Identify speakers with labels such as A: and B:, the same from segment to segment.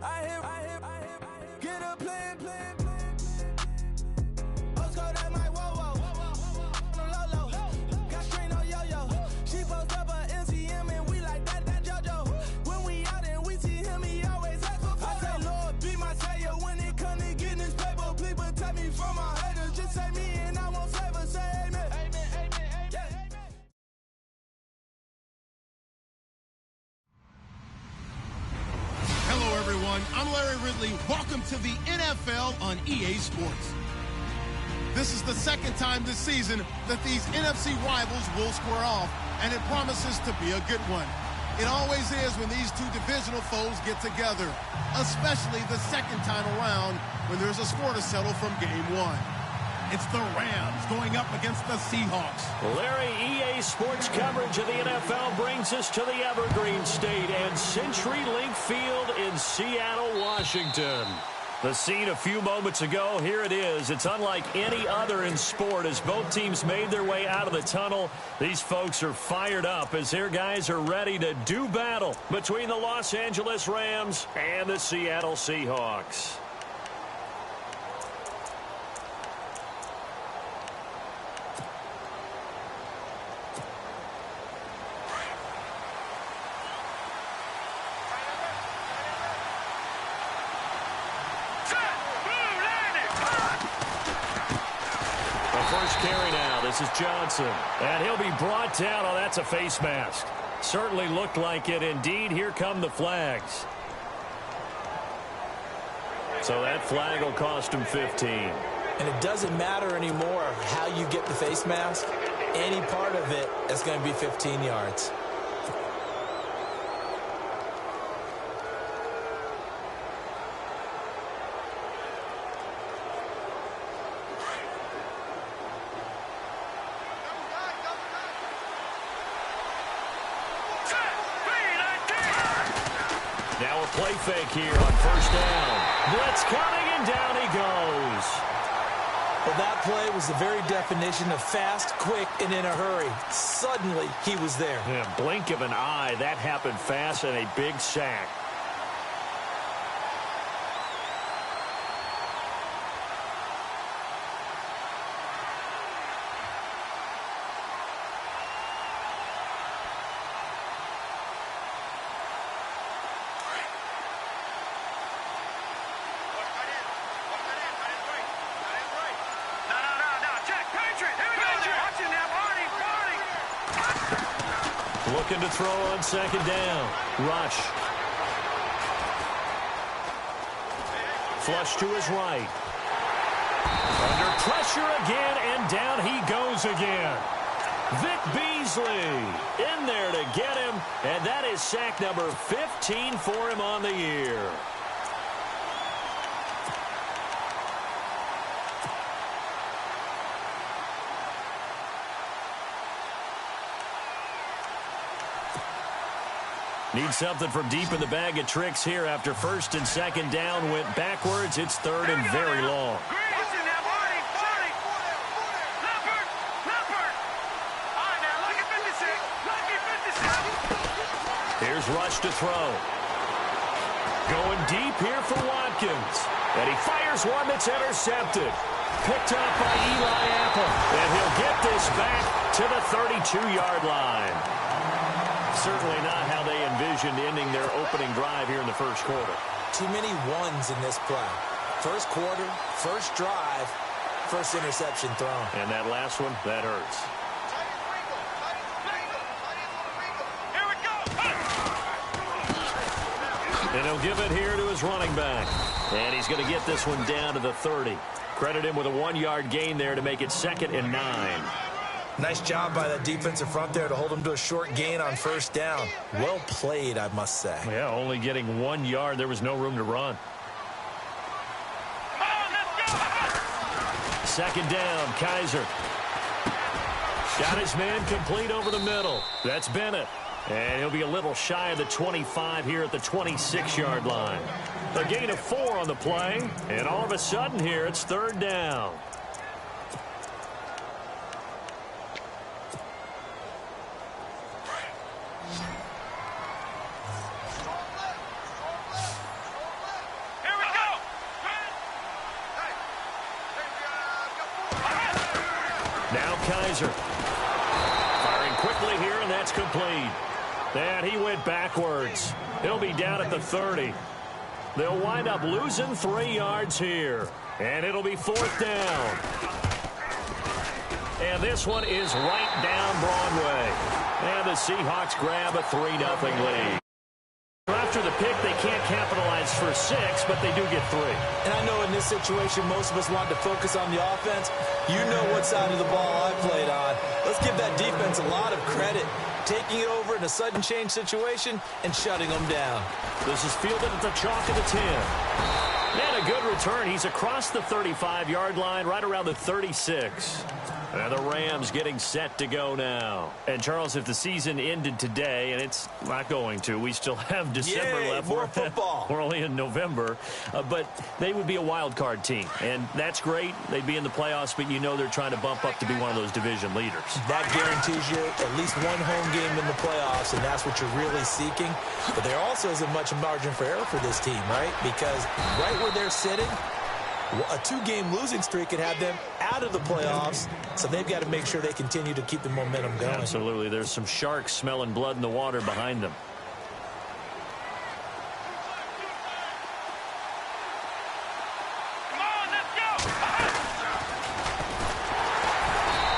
A: Get a plan. Postcode that might whoa. Low. Got strain on yo-yo. She post up a MCM and we like that JoJo. When we out and we see him, he always ask for photo. I say, Lord, be my savior when it come to getting this paper. Please protect me from my haters. Just say me and I won't favor. Say amen.
B: Hello, everyone. I'm Larry Ridley. Welcome to the NFL on EA Sports. This is the second time this season that these NFC rivals will square off, and it promises to be a good one. It always is when these two divisional foes get together, especially the second time around when there's a score to settle from game one. It's the Rams going up against the Seahawks.
C: Larry, EA Sports coverage of the NFL brings us to the Evergreen State and CenturyLink Field in Seattle, Washington. The scene a few moments ago, here it is. It's unlike any other in sport as both teams made their way out of the tunnel. These folks are fired up as their guys are ready to do battle between the Los Angeles Rams and the Seattle Seahawks. Carry now. This is Johnson. And he'll be brought down. Oh, that's a face mask. Certainly looked like it. Indeed, here come the flags. So that flag will cost him 15.
D: And it doesn't matter anymore how you get the face mask. Any part of it is going to be 15 yards.
C: Now a play fake here on first down. Blitz coming, and down he goes.
D: Well, that play was the very definition of fast, quick, and in a hurry. Suddenly, he was there.
C: Yeah, blink of an eye. That happened fast and a big sack. Looking to throw on second down. Rush. Flush to his right. Under pressure again, and down he goes again. Vic Beasley in there to get him, and that is sack number 15 for him on the year. Need something from deep in the bag of tricks here after first and second down went backwards. It's third and very long. Here's Rush to throw. Going deep here for Watkins. And he fires one that's intercepted. Picked up by Eli Apple. And he'll get this back to the 32-yard line. Certainly not how they envisioned ending their opening drive here in the first quarter.
D: Too many ones in this play. First quarter, first drive, first interception thrown.
C: And that last one, that hurts. And he'll give it here to his running back. And he's going to get this one down to the 30. Credit him with a 1-yard gain there to make it 2nd and 9.
D: Nice job by that defensive front there to hold him to a short gain on first down. Well played, I must say.
C: Yeah, only getting 1 yard. There was no room to run. Second down, Kaiser. Got his man complete over the middle. That's Bennett. And he'll be a little shy of the 25 here at the 26-yard line. A gain of 4 on the play. And all of a sudden here, it's third down. Kaiser. Firing quickly here, and that's complete. And he went backwards. He'll be down at the 30. They'll wind up losing 3 yards here. And it'll be 4th down. And this one is right down Broadway. And the Seahawks grab a 3-0 lead. After the pick, they can't capitalize for 6, but they do get 3.
D: And I know in this situation, most of us want to focus on the offense. You know what side of the ball I played on. Let's give that defense a lot of credit. Taking it over in a sudden change situation and shutting them down.
C: This is fielded at the chalk of the 10. And a good return. He's across the 35-yard line, right around the 36. And the Rams getting set to go now. And, Charles, if the season ended today, and it's not going to, we still have December left.
D: More football.
C: We're only in November. But they would be a wild card team. And that's great. They'd be in the playoffs, but you know they're trying to bump up to be one of those division leaders.
D: That guarantees you at least one home game in the playoffs, and that's what you're really seeking. But there also isn't much margin for error for this team, right? Because right where they're sitting, a 2-game losing streak could have them out of the playoffs, so they've got to make sure they continue to keep the momentum going.
C: Absolutely. There's some sharks smelling blood in the water behind them.
A: Come on, let's go.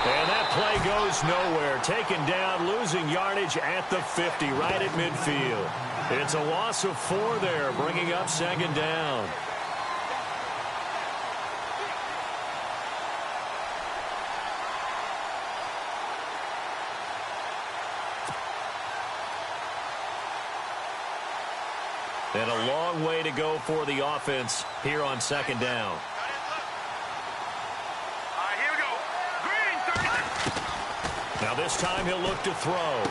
C: And that play goes nowhere. Taken down, losing yardage at the 50, right at midfield. It's a loss of 4 there, bringing up 2nd down. And a long way to go for the offense here on 2nd down.
A: All right, here we go. Green, 30.
C: Now this time he'll look to throw.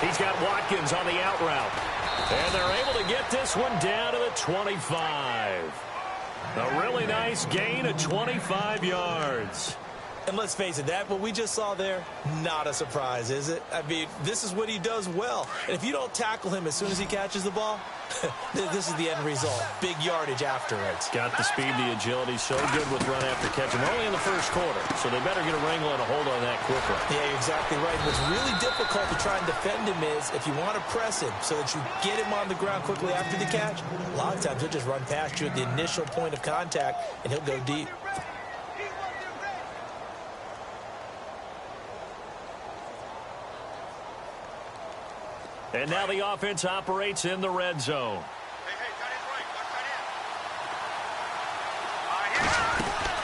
C: He's got Watkins on the out route. And they're able to get this one down to the 25. A really nice gain of 25 yards.
D: And let's face it, that what we just saw there, not a surprise, is it? I mean, this is what he does well. And if you don't tackle him as soon as he catches the ball, this is the end result. Big yardage afterwards.
C: Got the speed, the agility, so good with run after catch. And we're only in the first quarter, so they better get a wrangle and a hold on that quickly.
D: Yeah, you're exactly right. What's really difficult to try and defend him is if you want to press him so that you get him on the ground quickly after the catch, a lot of times he'll just run past you at the initial point of contact, and he'll go deep.
C: And now the offense operates in the red zone.
A: Hey, tight end's right. Watch tight end.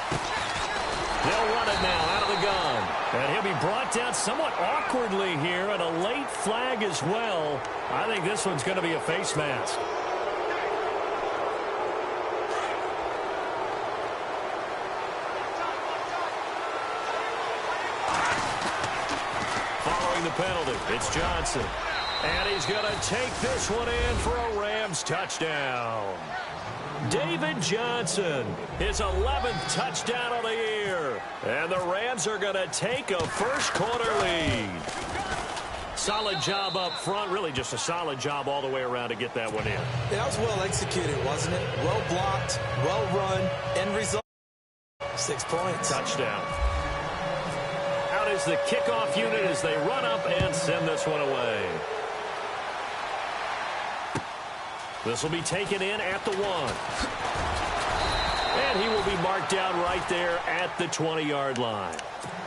C: They'll run it now out of the gun. And he'll be brought down somewhat awkwardly here, and a late flag as well. I think this one's going to be a face mask. Following the penalty, it's Johnson. And he's going to take this one in for a Rams touchdown. David Johnson, his 11th touchdown of the year. And the Rams are going to take a first-quarter lead. Solid job up front, really just a solid job all the way around to get that one in.
D: That was well executed, wasn't it? Well blocked, well run, end result, 6 points.
C: Touchdown. Out is the kickoff unit as they run up and send this one away. This will be taken in at the 1. And he will be marked down right there at the 20-yard line.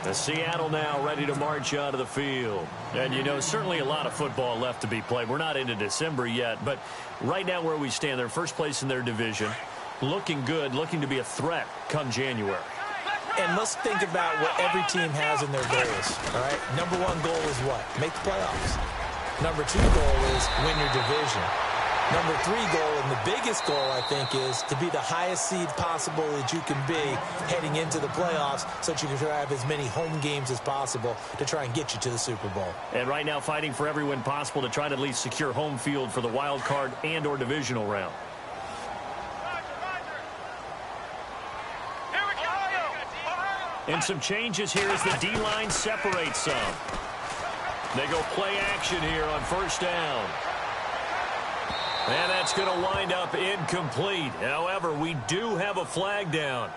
C: The Seattle now ready to march onto the field. And, you know, certainly a lot of football left to be played. We're not into December yet, but right now where we stand, they're first place in their division. Looking good, looking to be a threat come January.
D: And let's think about what every team has in their goals, all right? Number 1 goal is what? Make the playoffs. Number 2 goal is win your division. Number 3 goal, and the biggest goal, I think, is to be the highest seed possible that you can be heading into the playoffs so that you can have as many home games as possible to try and get you to the Super Bowl.
C: And right now fighting for every win possible to try to at least secure home field for the wild card and or divisional round.
A: Here we go.
C: And some changes here as the D-line separates some. They go play action here on first down. And that's going to wind up incomplete. However, we do have a flag down.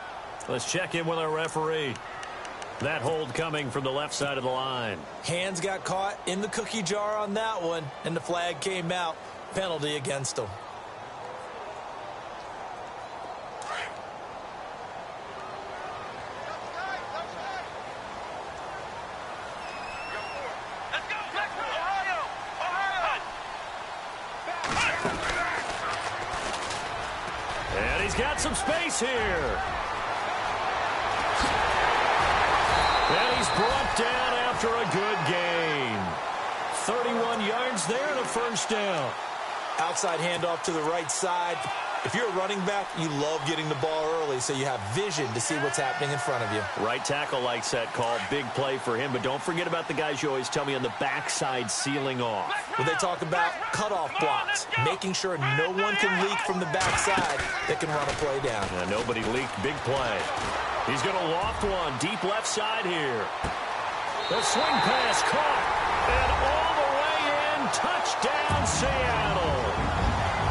C: Let's check in with our referee. That hold coming from the left side of the line.
D: Hands got caught in the cookie jar on that one, and the flag came out. Penalty against him.
C: And he's got some space here. And he's brought down after a good gain. 31 yards there and a first down.
D: Outside handoff to the right side. If you're a running back, you love getting the ball early so you have vision to see what's happening in front of you.
C: Right tackle likes that call. Big play for him. But don't forget about the guys you always tell me on the backside sealing off.
D: When they talk about cutoff blocks, making sure no one can leak from the backside that can run a play down.
C: Yeah, nobody leaked. Big play. He's going to loft one. Deep left side here. The swing pass caught. And all the way in. Touchdown, Seattle.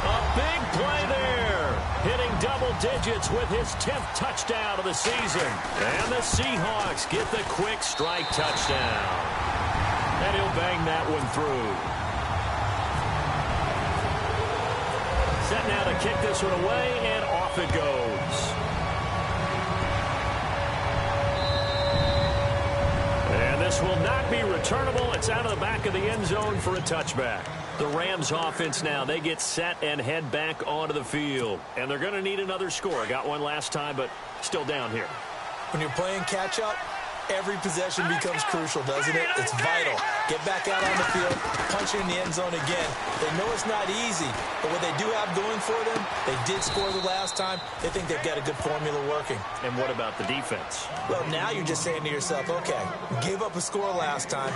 C: A big play there. Hitting double digits with his 10th touchdown of the season. And the Seahawks get the quick strike touchdown. And he'll bang that one through. Set now to kick this one away, and off it goes. And this will not be returnable. It's out of the back of the end zone for a touchback. The Rams offense now, they get set and head back onto the field. And they're going to need another score. Got one last time, but still down here.
D: When you're playing catch-up, every possession becomes crucial, doesn't it? It's vital. Get back out on the field, punch it in the end zone again. They know it's not easy, but what they do have going for them, they did score the last time. They think they've got a good formula working.
C: And what about the defense?
D: Well, now you're just saying to yourself, okay, gave up a score last time.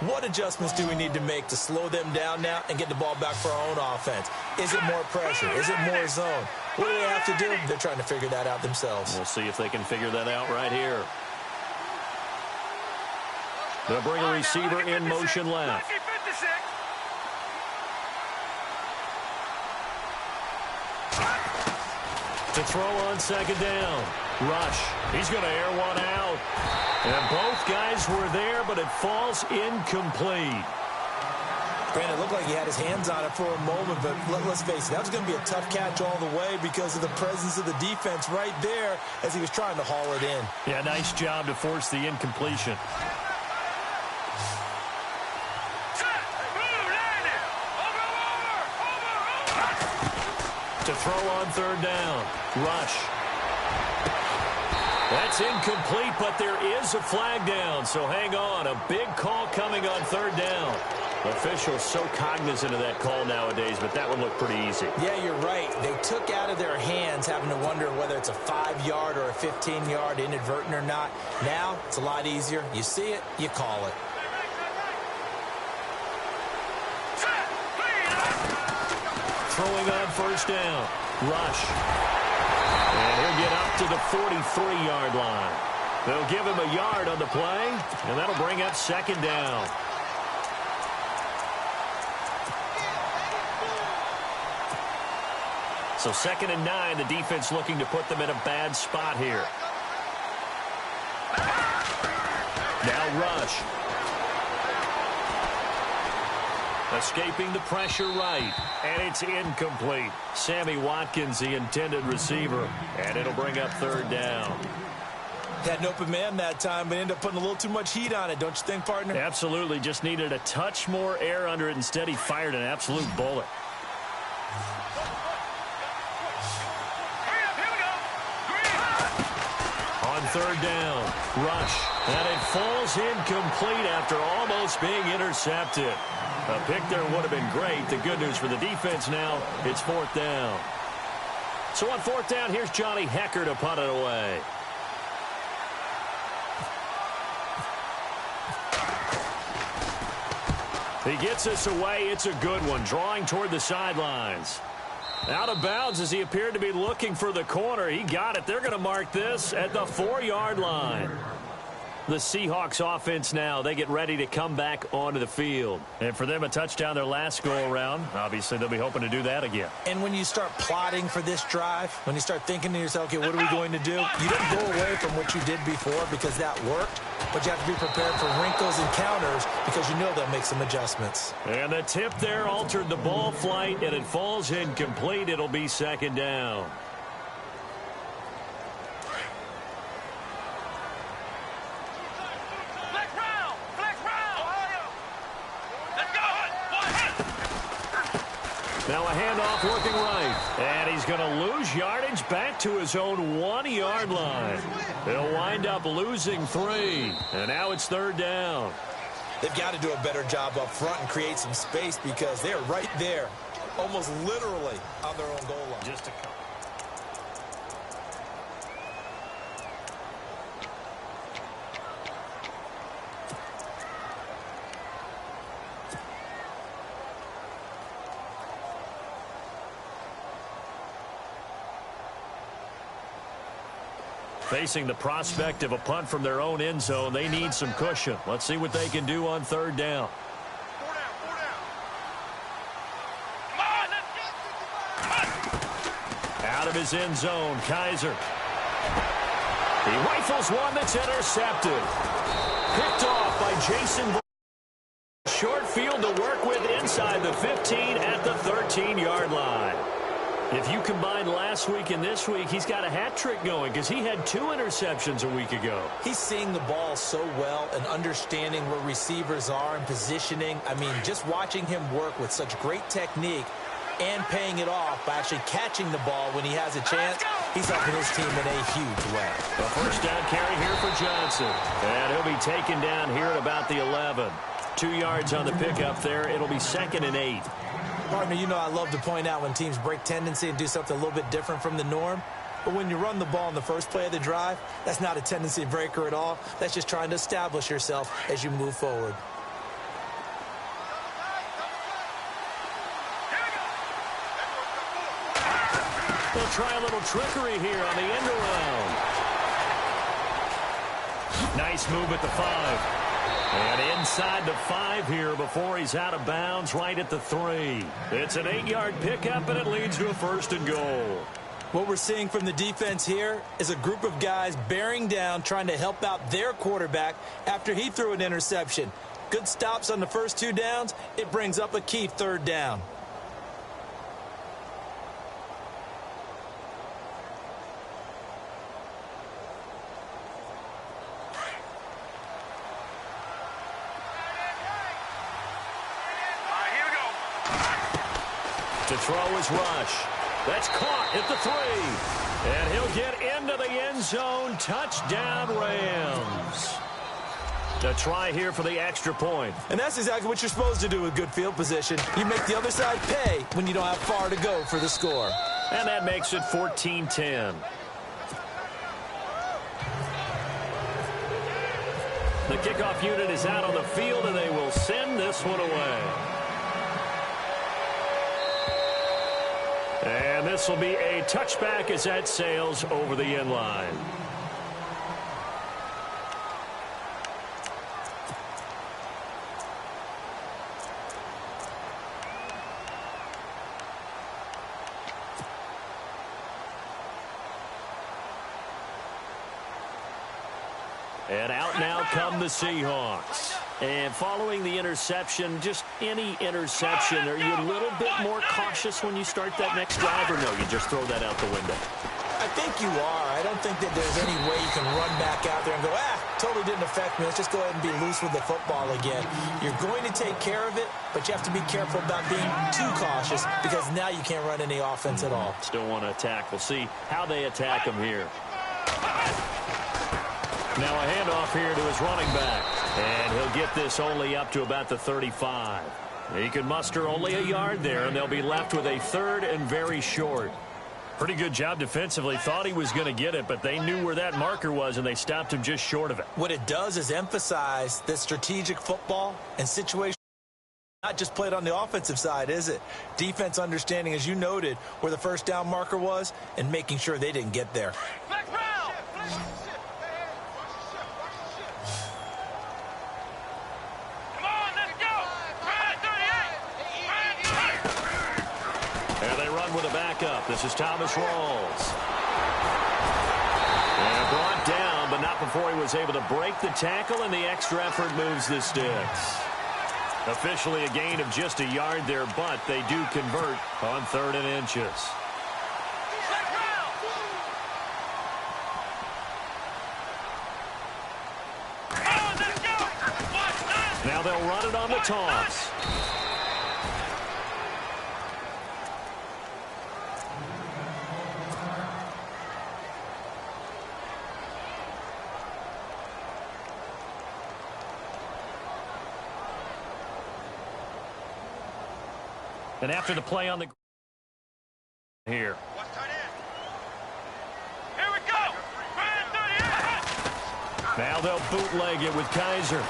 D: What adjustments do we need to make to slow them down now and get the ball back for our own offense? Is it more pressure? Is it more zone? What do they have to do? They're trying to figure that out themselves.
C: We'll see if they can figure that out right here. They'll bring a receiver in motion left. To throw on second down. Rush. He's going to air one out. And both guys were there, but it falls incomplete.
D: Brandon, it looked like he had his hands on it for a moment, but let's face it, that was going to be a tough catch all the way because of the presence of the defense right there as he was trying to haul it in.
C: Yeah, nice job to force the incompletion. To throw on third down. Rush. That's incomplete, but there is a flag down, so hang on. A big call coming on third down. Officials so cognizant of that call nowadays, but that would look pretty easy.
D: Yeah, you're right. They took out of their hands having to wonder whether it's a 5-yard or a 15-yard inadvertent or not. Now, it's a lot easier. You see it, you call it.
C: Throwing on first down. Rush. And he'll get up to the 43-yard line. They'll give him a yard on the play, and that'll bring up second down. So 2nd and 9, the defense looking to put them in a bad spot here. Now Rush. Escaping the pressure right, and it's incomplete. Sammy Watkins, the intended receiver, and it'll bring up third down.
D: Had an open man that time, but ended up putting a little too much heat on it, don't you think, partner?
C: Absolutely, just needed a touch more air under it. Instead, he fired an absolute bullet. On third down, Rush, and it falls incomplete after almost being intercepted. A pick there would have been great. The good news for the defense now, it's fourth down. So on fourth down, here's Johnny Hecker to punt it away. He gets us away. It's a good one, drawing toward the sidelines. Out of bounds as he appeared to be looking for the corner. He got it. They're going to mark this at the 4-yard line. The Seahawks offense now, they get ready to come back onto the field. And for them, a touchdown their last go-around. Obviously, they'll be hoping to do that again.
D: And when you start plotting for this drive, when you start thinking to yourself, okay, what are we going to do? You don't go away from what you did before because that worked, but you have to be prepared for wrinkles and counters because you know they'll make some adjustments.
C: And the tip there altered the ball flight, and it falls incomplete. It'll be second down. Now a handoff working right. And he's going to lose yardage back to his own 1-yard line. They'll wind up losing 3. And now it's third down.
D: They've got to do a better job up front and create some space because they're right there, almost literally on their own goal line.
C: Just a couple. Facing the prospect of a punt from their own end zone, they need some cushion. Let's see what they can do on third down. Out of his end zone, Kaiser. He rifles one that's intercepted. Picked off by Jason. Short field to work with inside the 15 at the 13-yard line. If you combine last week and this week, he's got a hat trick going because he had 2 interceptions a week ago.
D: He's seeing the ball so well and understanding where receivers are and positioning. I mean, just watching him work with such great technique and paying it off by actually catching the ball when he has a chance, he's helping his team in a huge way.
C: A first down carry here for Johnson. And he'll be taken down here at about the 11. 2 yards on the pickup there. It'll be 2nd and 8.
D: Partner, you know I love to point out when teams break tendency and do something a little bit different from the norm. But when you run the ball in the first play of the drive, that's not a tendency breaker at all. That's just trying to establish yourself as you move forward.
C: They'll try a little trickery here on the end around. Nice move at the 5. And inside the 5 here before he's out of bounds right at the 3. It's an 8-yard pickup, and it leads to a 1st and goal.
D: What we're seeing from the defense here is a group of guys bearing down, trying to help out their quarterback after he threw an interception. Good stops on the first 2 downs. It brings up a key 3rd down.
C: To throw his rush. That's caught at the 3. And he'll get into the end zone. Touchdown, Rams. A try here for the extra point.
D: And that's exactly what you're supposed to do with good field position. You make the other side pay when you don't have far to go for the score.
C: And that makes it 14-10. The kickoff unit is out on the field, and they will send this one away. And this will be a touchback as that sails over the end line. And out now come the Seahawks. And following the interception, just any interception, are you a little bit more cautious when you start that next drive, or no, you just throw that out the window?
D: I think you are. I don't think that there's any way you can run back out there and go, totally didn't affect me. Let's just go ahead and be loose with the football again. You're going to take care of it, but you have to be careful about being too cautious because now you can't run any offense at all.
C: Still want to attack. We'll see how they attack him here. Now a handoff here to his running back. And he'll get this only up to about the 35. He can muster only a yard there, and they'll be left with a 3rd and very short. Pretty good job defensively. Thought he was going to get it, but they knew where that marker was, and they stopped him just short of it.
D: What it does is emphasize that strategic football and situation not just played on the offensive side, is it? Defense understanding, as you noted, where the first down marker was and making sure they didn't get there.
C: And they run with a backup. This is Thomas Rawls. And brought down, but not before he was able to break the tackle, and the extra effort moves the sticks. Officially a gain of just a yard there, but they do convert on 3rd and inches. Now they'll run it on the toss. And after the play on the here.
E: Here we go.
C: Now they'll bootleg it with Kaiser.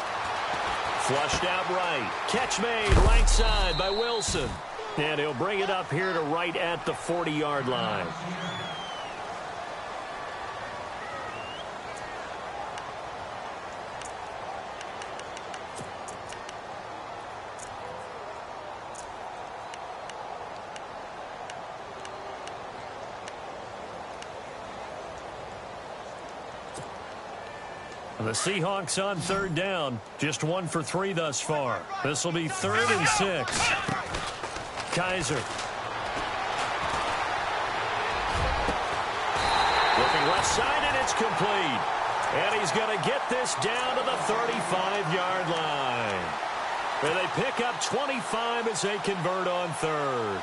C: Flushed out right. Catch made right side by Wilson. And he'll bring it up here to right at the 40-yard line. The Seahawks on 3rd down. Just 1 for 3 thus far. This will be 3rd and 6. Kaiser. Looking left side, and it's complete. And he's going to get this down to the 35-yard line. Where they pick up 25 as they convert on 3rd.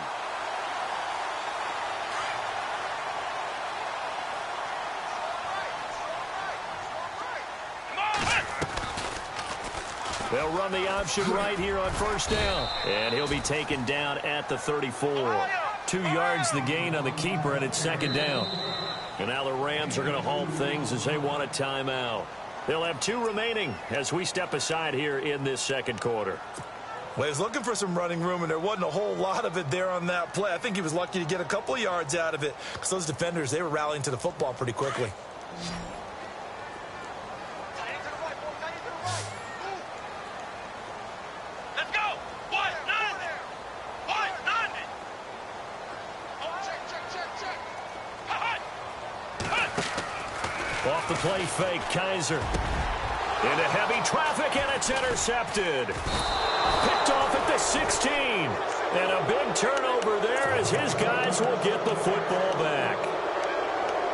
C: They'll run the option right here on 1st down. And he'll be taken down at the 34. 2 yards the gain on the keeper, and it's 2nd down. And now the Rams are going to halt things as they want a timeout. They'll have 2 remaining as we step aside here in this 2nd quarter.
D: Well, he was looking for some running room, and there wasn't a whole lot of it there on that play. I think he was lucky to get a couple of yards out of it because those defenders, they were rallying to the football pretty quickly.
C: Off the play fake, Kaiser. Into heavy traffic, and it's intercepted. Picked off at the 16. And a big turnover there as his guys will get the football back.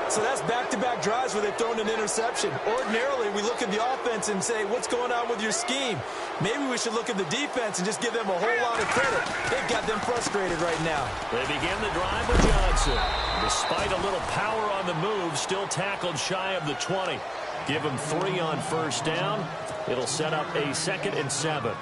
D: So that's back-to-back drives where they've thrown an interception. Ordinarily, we look at the offense and say, what's going on with your scheme? Maybe we should look at the defense and just give them a whole lot of credit. They've got them frustrated right now.
C: They begin the drive with Johnson. Despite a little power on the move, still tackled shy of the 20. Give him 3 on 1st down. It'll set up a 2nd and 7.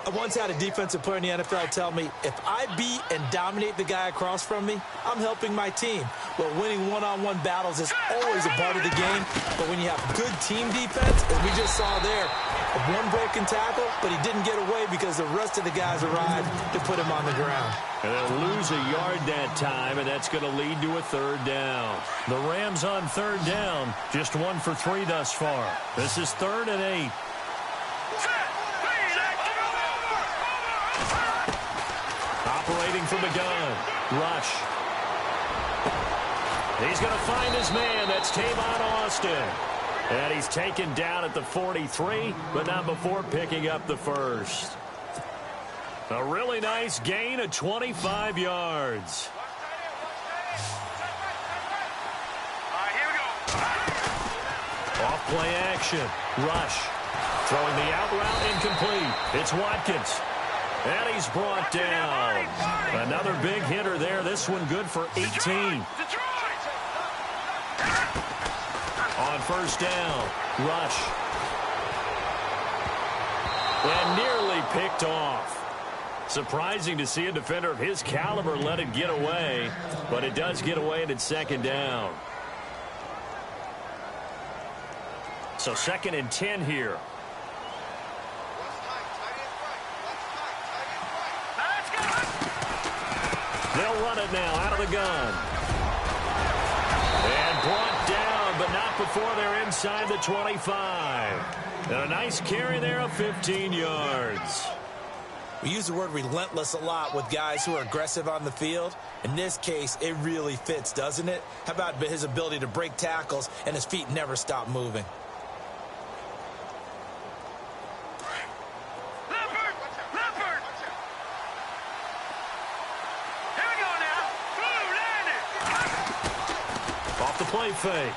D: I once had a defensive player in the NFL tell me, if I beat and dominate the guy across from me, I'm helping my team. Well, winning one-on-one battles is always a part of the game, but when you have good team defense, as we just saw there, one broken tackle, but he didn't get away because the rest of the guys arrived to put him on the ground.
C: And they'll lose a yard that time, and that's going to lead to a 3rd down. The Rams on 3rd down, just 1 for 3 thus far. This is 3rd and 8. Operating from the gun. Rush. He's going to find his man. That's Tavon Austin. And he's taken down at the 43, but not before picking up the 1st. A really nice gain of 25 yards. Off play action. Rush. Throwing the out route incomplete. It's Watkins. And he's brought down. Another big hitter there. This one good for 18. On 1st down, Rush. And nearly picked off. Surprising to see a defender of his caliber let it get away, but it does get away and it's 2nd down. So 2nd and 10 here. They'll run it now out of the gun. And brought down, but not before they're inside the 25. And a nice carry there of 15 yards.
D: We use the word relentless a lot with guys who are aggressive on the field. In this case, it really fits, doesn't it? How about his ability to break tackles and his feet never stop moving?
C: Off the play fake.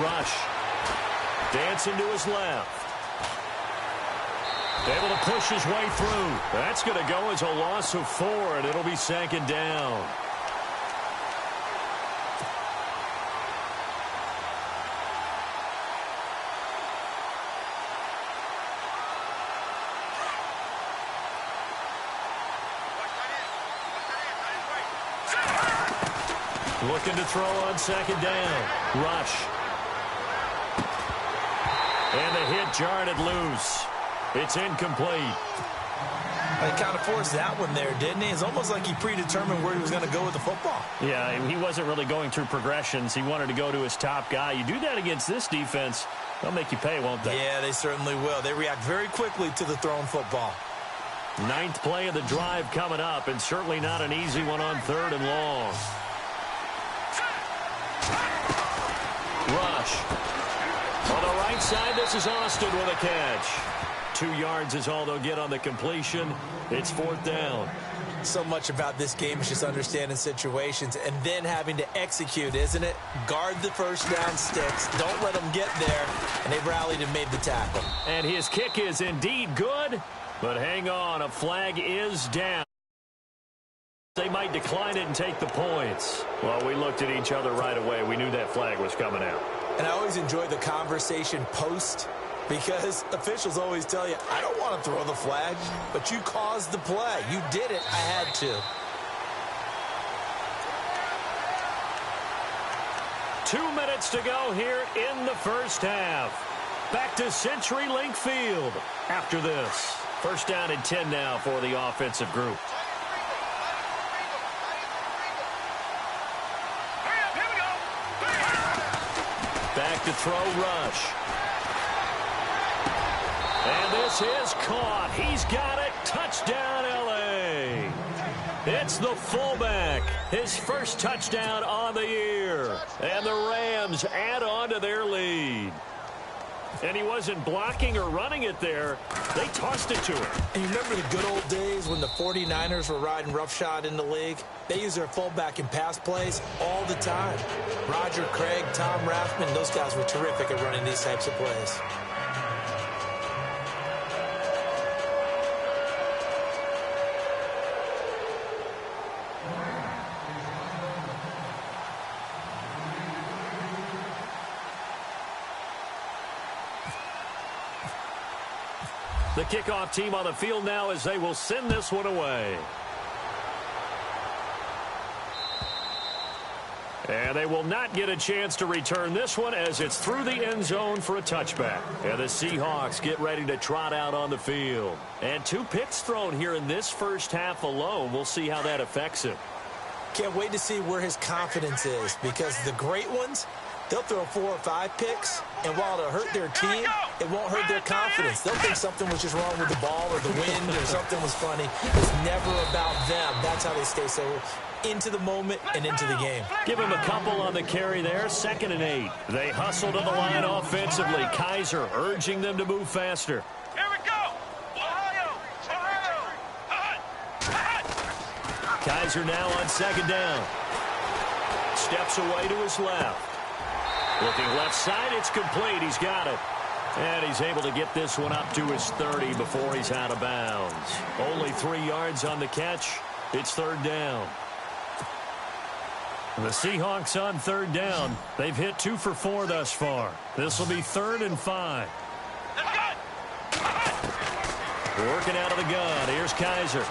C: Rush. Dancing to his left. Able to push his way through. That's going to go as a loss of 4, and it'll be second down. Looking to throw on second down. Rush. And the hit jarred it loose. It's incomplete.
D: He kind of forced that one there, didn't he? It's almost like he predetermined where he was going to go with the football.
C: Yeah, he wasn't really going through progressions. He wanted to go to his top guy. You do that against this defense, they'll make you pay, won't they?
D: Yeah, they certainly will. They react very quickly to the thrown football.
C: 9th play of the drive coming up, and certainly not an easy one on 3rd and long. Rush. On the right side, this is Austin with a catch. 2 yards is all they'll get on the completion. It's 4th down.
D: So much about this game is just understanding situations and then having to execute, isn't it? Guard the first down sticks. Don't let them get there. And they've rallied and made the tackle.
C: And his kick is indeed good. But hang on, a flag is down. They might decline it and take the points. Well, we looked at each other right away. We knew that flag was coming out.
D: And I always enjoy the conversation post, because officials always tell you, I don't want to throw the flag, but you caused the play. You did it. I had to.
C: 2 minutes to go here in the first half. Back to CenturyLink Field after this. First down and 10 now for the offensive group. Back to throw, Rush. And this is caught. He's got it. Touchdown, L.A. It's the fullback. His first touchdown on the year. And the Rams add on to their lead. And he wasn't blocking or running it there. They tossed it to him.
D: And you remember the good old days when the 49ers were riding roughshod in the league? They use their fullback in pass plays all the time. Roger Craig, Tom Rathman, those guys were terrific at running these types of plays.
C: The kickoff team on the field now as they will send this one away. And they will not get a chance to return this one as it's through the end zone for a touchback. And the Seahawks get ready to trot out on the field. And 2 picks thrown here in this first half alone. We'll see how that affects him.
D: Can't wait to see where his confidence is, because the great ones, they'll throw 4 or 5 picks, and while it'll hurt their team, it won't hurt their confidence. They'll think something was just wrong with the ball or the wind or something was funny. It's never about them. That's how they stay so into the moment and into the game.
C: Give him a couple on the carry there. 2nd and 8. They hustle to the line offensively. Kaiser urging them to move faster.
E: Here we go. Ohio.
C: Kaiser now on 2nd down. Steps away to his left. Looking left side, it's complete. He's got it. And he's able to get this one up to his 30 before he's out of bounds. Only 3 yards on the catch. It's 3rd down. The Seahawks on 3rd down. They've hit 2 for 4 thus far. This will be 3rd and 5. Working out of the gun. Here's Kaiser.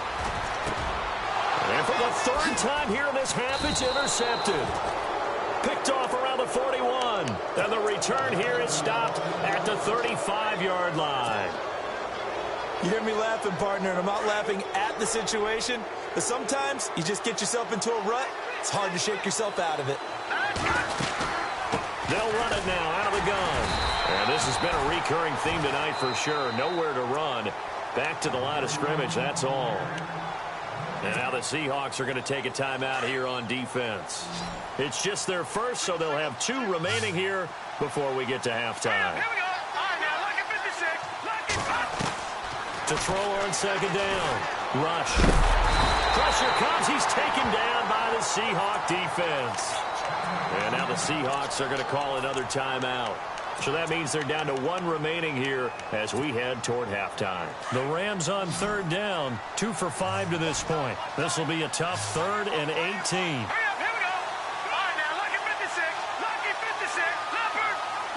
C: And for the 3rd time here in this half, it's intercepted. Picked off around the 41. And the return here is stopped at the 35-yard line.
D: You hear me laughing, partner, and I'm not laughing at the situation, but sometimes you just get yourself into a rut. It's hard to shake yourself out of it.
C: They'll run it now out of the gun. And this has been a recurring theme tonight for sure. Nowhere to run. Back to the line of scrimmage, that's all. And now the Seahawks are going to take a timeout here on defense. It's just their first, so they'll have 2 remaining here before we get to halftime.
E: Here we go. All right, now, look at 56. Look at
C: To throw on second down. Rush. Pressure comes. He's taken down by the Seahawk defense. And now the Seahawks are going to call another timeout. So that means they're down to 1 remaining here as we head toward halftime. The Rams on third down, 2 for 5 to this point. This will be a tough 3rd and 18.
E: Hurry up, here we go. All right, now, look at 56. Lucky 56.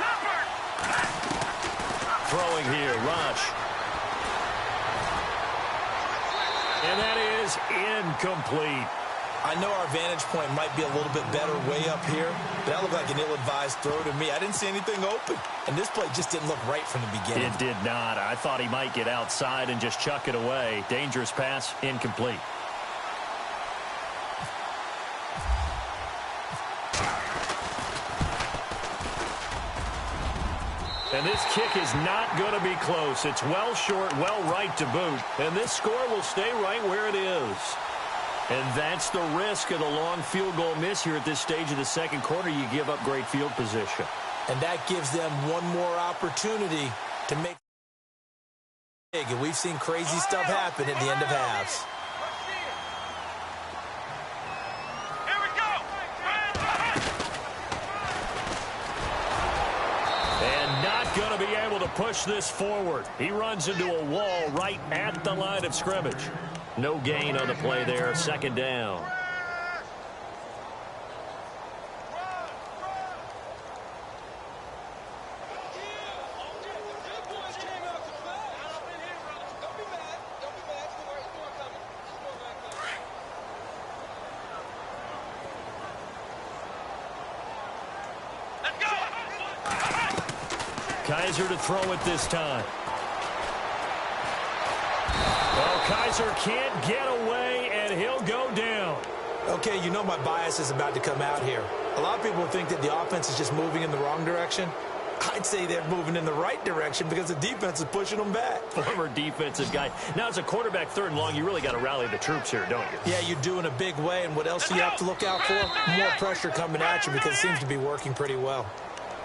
E: Leopard.
C: Throwing here, Rush. And that is incomplete.
D: I know our vantage point might be a little bit better way up here, but that looked like an ill-advised throw to me. I didn't see anything open, and this play just didn't look right from the beginning.
C: It did not. I thought he might get outside and just chuck it away. Dangerous pass, incomplete. And this kick is not going to be close. It's well short, well right to boot. And this score will stay right where it is. And that's the risk of the long field goal miss here at this stage of the second quarter. You give up great field position.
D: And that gives them one more opportunity to make big. And we've seen crazy stuff happen at the end of halves.
E: Here we go.
C: And not going to be able to push this forward. He runs into a wall right at the line of scrimmage. No gain on the play there. Second down.
E: Let's go.
C: Kaiser to throw it this time. Well, Kaiser can't get away, and he'll go down.
D: Okay, you know my bias is about to come out here. A lot of people think that the offense is just moving in the wrong direction. I'd say they're moving in the right direction because the defense is pushing them back.
C: Former defensive guy. Now, as a quarterback 3rd and long, you really got to rally the troops here, don't you?
D: Yeah, you do in a big way, and what else do you have to look out for? More pressure coming at you because it seems to be working pretty well.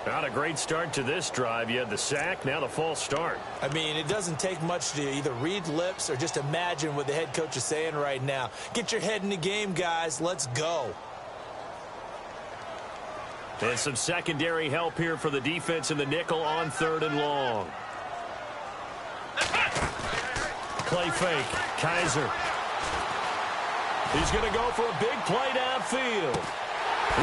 C: Not a great start to this drive. You had the sack, now the false start.
D: I mean, it doesn't take much to either read lips or just imagine what the head coach is saying right now. Get your head in the game, guys. Let's go.
C: And some secondary help here for the defense in the nickel on 3rd and long. Play fake. Kaiser. He's going to go for a big play downfield.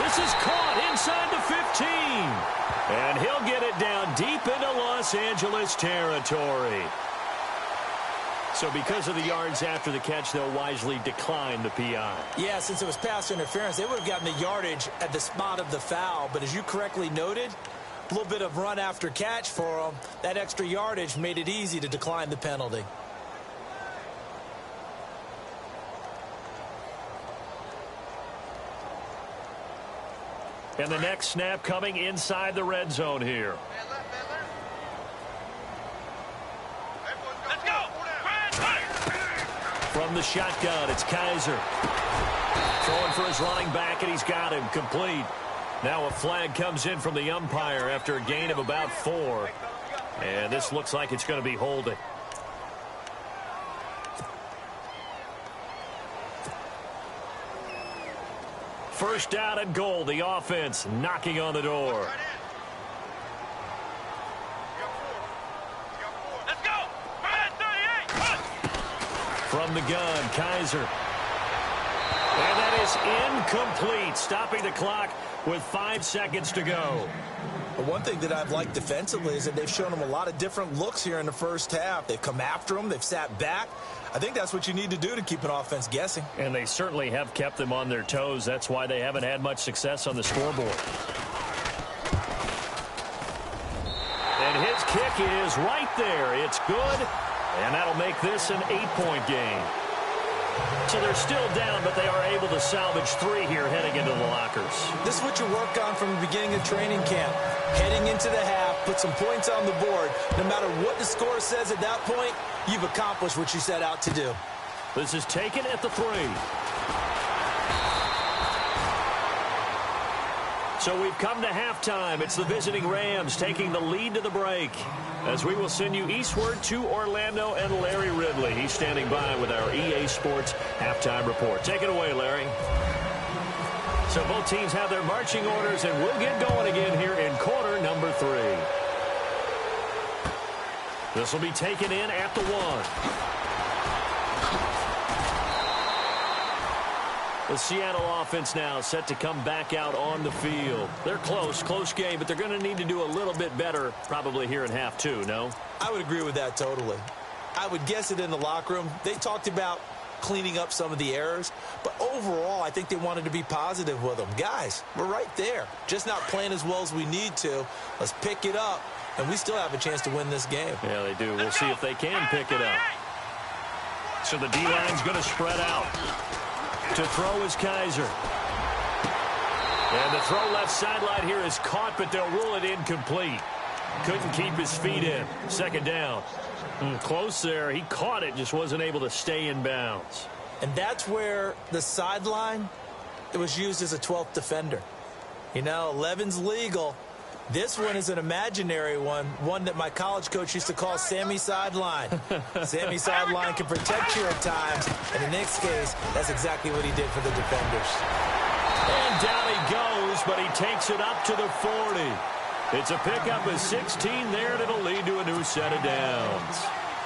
C: This is caught inside the 15. And he'll get it down deep into Los Angeles territory. So because of the yards after the catch, they'll wisely decline the PI.
D: Yeah, since it was pass interference, they would have gotten the yardage at the spot of the foul. But as you correctly noted, a little bit of run after catch for them. That extra yardage made it easy to decline the penalty.
C: And the next snap coming inside the red zone here.
E: Let's go.
C: From the shotgun, it's Kaiser. Throwing for his running back, and he's got him complete. Now a flag comes in from the umpire after a gain of about 4. And this looks like it's going to be holding. First down and goal, the offense knocking on the door.
E: Let's go. 38.
C: From the gun, Kaiser. And that is incomplete, stopping the clock with 5 seconds to go.
D: But one thing that I've liked defensively is that they've shown them a lot of different looks here in the first half. They've come after them. They've sat back. I think that's what you need to do to keep an offense guessing.
C: And they certainly have kept them on their toes. That's why they haven't had much success on the scoreboard. And his kick is right there. It's good, and that'll make this an 8-point game. So they're still down, but they are able to salvage 3 here heading into the lockers.
D: This is what you work on from the beginning of training camp. Heading into the half, put some points on the board. No matter what the score says at that point, you've accomplished what you set out to do.
C: This is taken at the 3. So we've come to halftime. It's the visiting Rams taking the lead to the break. As we will send you eastward to Orlando and Larry Ridley. He's standing by with our EA Sports halftime report. Take it away, Larry. So both teams have their marching orders, and we'll get going again here in quarter number 3. This will be taken in at the 1. The Seattle offense now set to come back out on the field. They're close game, but they're going to need to do a little bit better probably here in half 2, no?
D: I would agree with that totally. I would guess it in the locker room. They talked about cleaning up some of the errors, but overall, I think they wanted to be positive with them. Guys, we're right there. Just not playing as well as we need to. Let's pick it up, and we still have a chance to win this game.
C: Yeah, they do. We'll see if they can pick it up. So the D-line's going to spread out. To throw is Kaiser. And the throw left sideline here is caught, but they'll rule it incomplete. Couldn't keep his feet in. Second down. Close there. He caught it, just wasn't able to stay in bounds.
D: And that's where the sideline, it was used as a 12th defender. You know, 11's legal. This one is an imaginary one that my college coach used to call Sammy Sideline. Sammy Sideline can protect you at times, and in this case, that's exactly what he did for the defenders.
C: And down he goes, but he takes it up to the 40. It's a pickup of 16 there, and it'll lead to a new set of downs.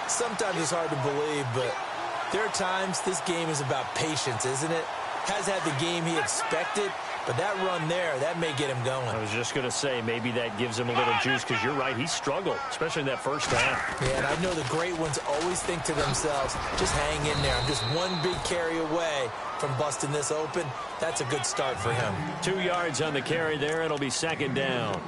D: Sometimes it's hard to believe, but there are times this game is about patience, isn't it? Has had the game he expected, but that run there, that may get him going.
C: I was just going to say, maybe that gives him a little juice, because you're right, he struggled, especially in that first half.
D: Yeah, and I know the great ones always think to themselves, just hang in there. I'm just one big carry away from busting this open. That's a good start for him.
C: 2 yards on the carry there. It'll be second down.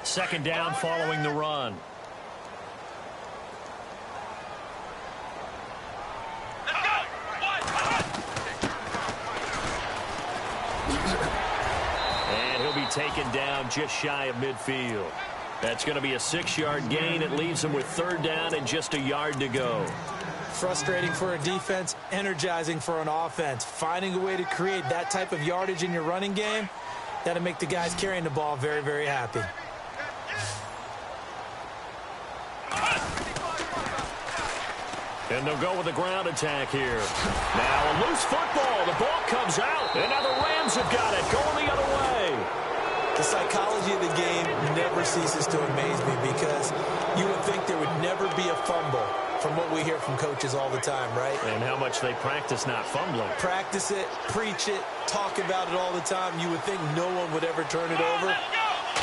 C: Second down following the run. And he'll be taken down just shy of midfield. That's going to be a 6-yard gain. It leaves him with third down and just a yard to go.
D: Frustrating for a defense, energizing for an offense. Finding a way to create that type of yardage in your running game, that'll make the guys carrying the ball very, very happy.
C: And they'll go with a ground attack here. Now a loose football. The ball comes out. And now the Rams have got it. Going the other way.
D: The psychology of the game never ceases to amaze me, because you would think there would never be a fumble from what we hear from coaches all the time, right?
C: And how much they practice not fumbling.
D: Practice it, preach it, talk about it all the time. You would think no one would ever turn it over.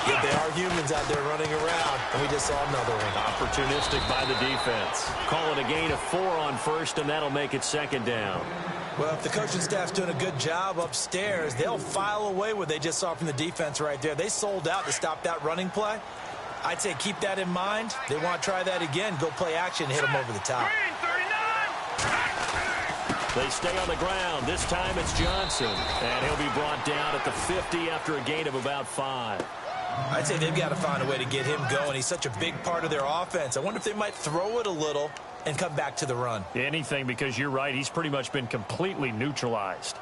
D: Yet they are humans out there running around, and we just saw another one.
C: Opportunistic by the defense. Call it a gain of 4 on first, and that'll make it second down.
D: Well, if the coaching staff's doing a good job upstairs, they'll file away what they just saw from the defense right there. They sold out to stop that running play. I'd say keep that in mind. They want to try that again. Go play action and hit them over the top.
C: They stay on the ground. This time it's Johnson. And he'll be brought down at the 50 after a gain of about 5.
D: I'd say they've got to find a way to get him going. He's such a big part of their offense. I wonder if they might throw it a little and come back to the run.
C: Anything, because you're right. He's pretty much been completely neutralized.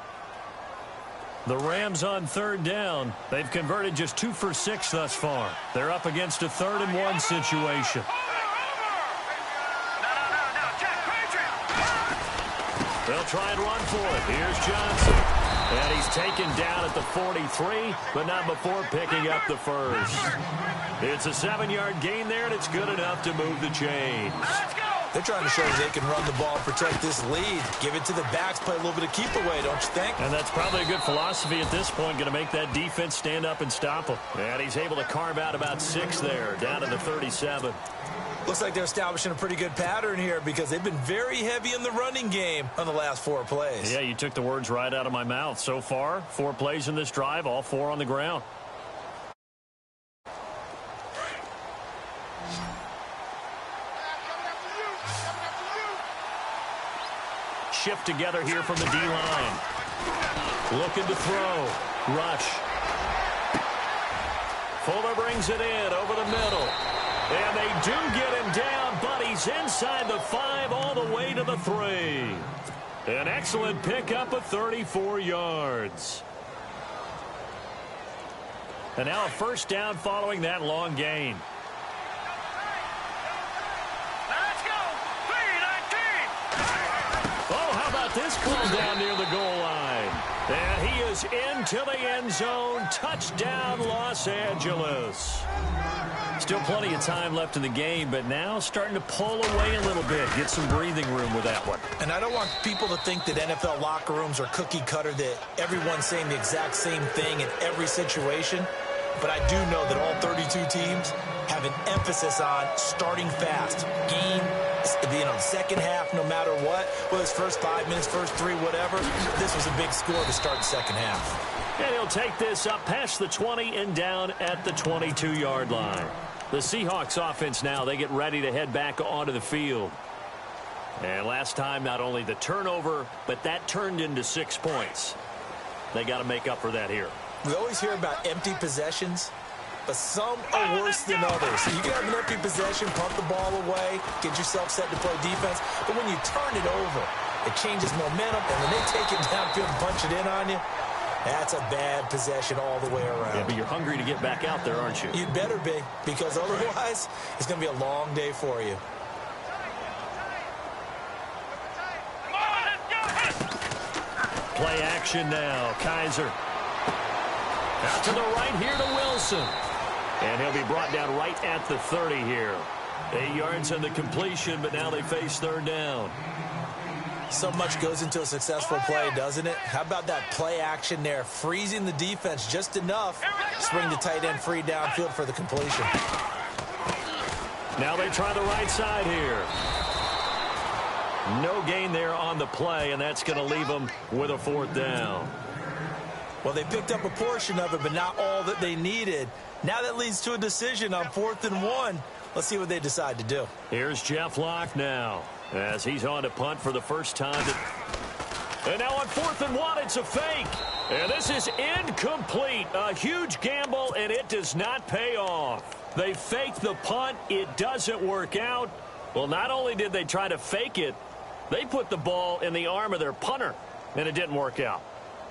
C: The Rams on third down. They've converted just 2 for 6 thus far. They're up against a 3rd and 1 situation. They'll try and run for it. Here's Johnson. And he's taken down at the 43, but not before picking up the first. It's a 7-yard gain there, and it's good enough to move the chains.
D: They're trying to show they can run the ball and protect this lead. Give it to the backs, play a little bit of keep away, don't you think?
C: And that's probably a good philosophy at this point, going to make that defense stand up and stop him. And he's able to carve out about 6 there, down to the 37.
D: Looks like they're establishing a pretty good pattern here because they've been very heavy in the running game on the last 4 plays.
C: Yeah, you took the words right out of my mouth. So far, 4 plays in this drive, all 4 on the ground. Shift together here from the D-line. Looking to throw. Rush. Fuller brings it in over the middle. And they do get him down, but he's inside the 5 all the way to the 3. An excellent pickup of 34 yards. And now a first down following that long gain.
E: Let's go. 3-19.
C: Oh, how about this call down near the goal line? And he is into the end zone. Touchdown, Los Angeles. Still plenty of time left in the game, but now starting to pull away a little bit. Get some breathing room with that one.
D: And I don't want people to think that NFL locker rooms are cookie cutter, that everyone's saying the exact same thing in every situation. But I do know that all 32 teams have an emphasis on starting fast. Game, second half, no matter what. Whether it's first 5 minutes, first 3, whatever. This was a big score to start the second half.
C: And he'll take this up past the 20 and down at the 22-yard line. The Seahawks offense now, they get ready to head back onto the field. And last time, not only the turnover, but that turned into 6 points. They got to make up for that here.
D: We always hear about empty possessions, but some are worse than others. You can have an empty possession, pump the ball away, get yourself set to play defense, but when you turn it over, it changes momentum, and when they take it downfield and punch it in on you, that's a bad possession all the way around.
C: Yeah, but you're hungry to get back out there, aren't you?
D: You'd better be, because otherwise, it's going to be a long day for you.
E: Come on, let's go.
C: Play action now. Kaiser. Out to the right here to Wilson. And he'll be brought down right at the 30 here. 8 yards on the completion, but now they face third down.
D: So much goes into a successful play, doesn't it? How about that play action there? Freezing the defense just enough to bring the tight end free downfield for the completion.
C: Now they try the right side here. No gain there on the play, and that's going to leave them with a 4th down.
D: Well, they picked up a portion of it, but not all that they needed. Now that leads to a decision on 4th and 1. Let's see what they decide to do.
C: Here's Jeff Locke now, as he's on to punt for the first time. And now on 4th and 1, it's a fake. And this is incomplete. A huge gamble, and it does not pay off. They fake the punt. It doesn't work out. Well, not only did they try to fake it, they put the ball in the arm of their punter, and it didn't work out.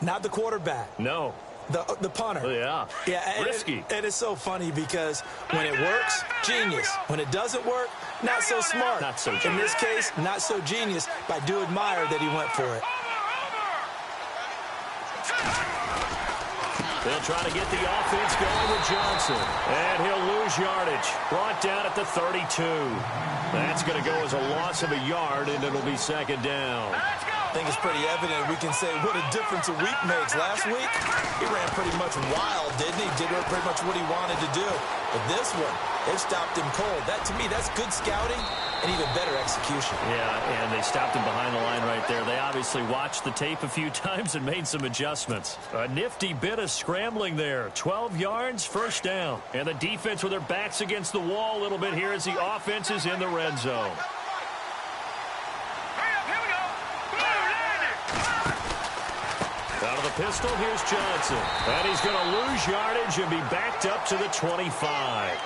D: Not the quarterback.
C: No.
D: The punter.
C: Yeah.
D: Yeah.
C: Risky.
D: And it's so funny because when it works, genius. When it doesn't work, not so smart.
C: Not so genius.
D: In this case, not so genius, but I do admire that he went for it.
C: They'll try to get the offense going with Johnson. And he'll lose yardage. Brought down at the 32. That's going to go as a loss of a yard, and it'll be second down.
D: I think it's pretty evident we can say what a difference a week makes. Last week, he ran pretty much wild, didn't he? Did pretty much what he wanted to do. But this one, they've stopped him cold. That, to me, that's good scouting and even better execution.
C: Yeah, and they stopped him behind the line right there. They obviously watched the tape a few times and made some adjustments. A nifty bit of scrambling there. 12 yards, first down. And the defense with their backs against the wall a little bit here as the offense is in the red zone. Out of the pistol, here's Johnson. And he's going to lose yardage and be backed up to the 25.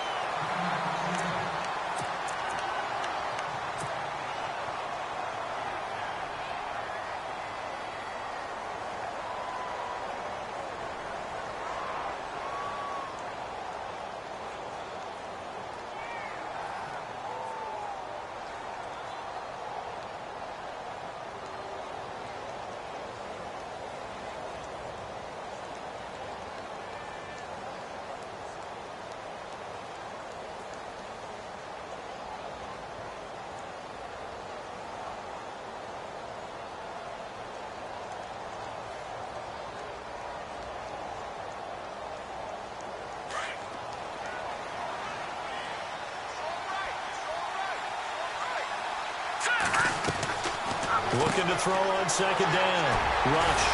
C: Looking to throw on second down. Rush.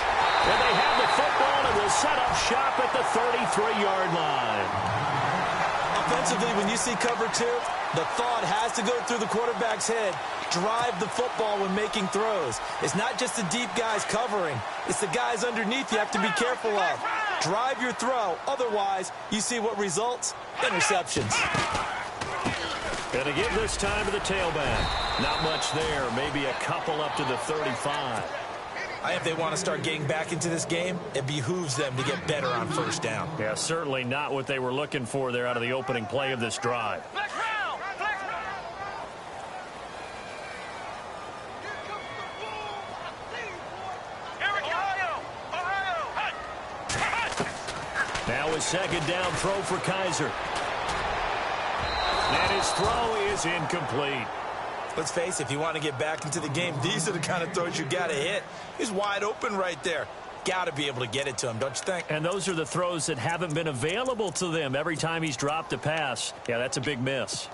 C: And they have the football and will set up shop at the 33-yard line.
D: Offensively, when you see cover two, the thought has to go through the quarterback's head. Drive the football when making throws. It's not just the deep guys covering. It's the guys underneath you have to be careful of. Drive your throw. Otherwise, you see what results? Interceptions.
C: Going to give this time to the tailback. Not much there. Maybe a couple up to the 35.
D: If they want to start getting back into this game, it behooves them to get better on first down.
C: Yeah, certainly not what they were looking for there out of the opening play of this drive.
E: Flex round. Flex round. Here we go. Ohio.
C: Now a second down throw for Kaiser. And his throw is incomplete.
D: Let's face it, if you want to get back into the game, these are the kind of throws you got to hit. He's wide open right there. Got to be able to get it to him, don't you think?
C: And those are the throws that haven't been available to them every time he's dropped a pass. Yeah, that's a big miss.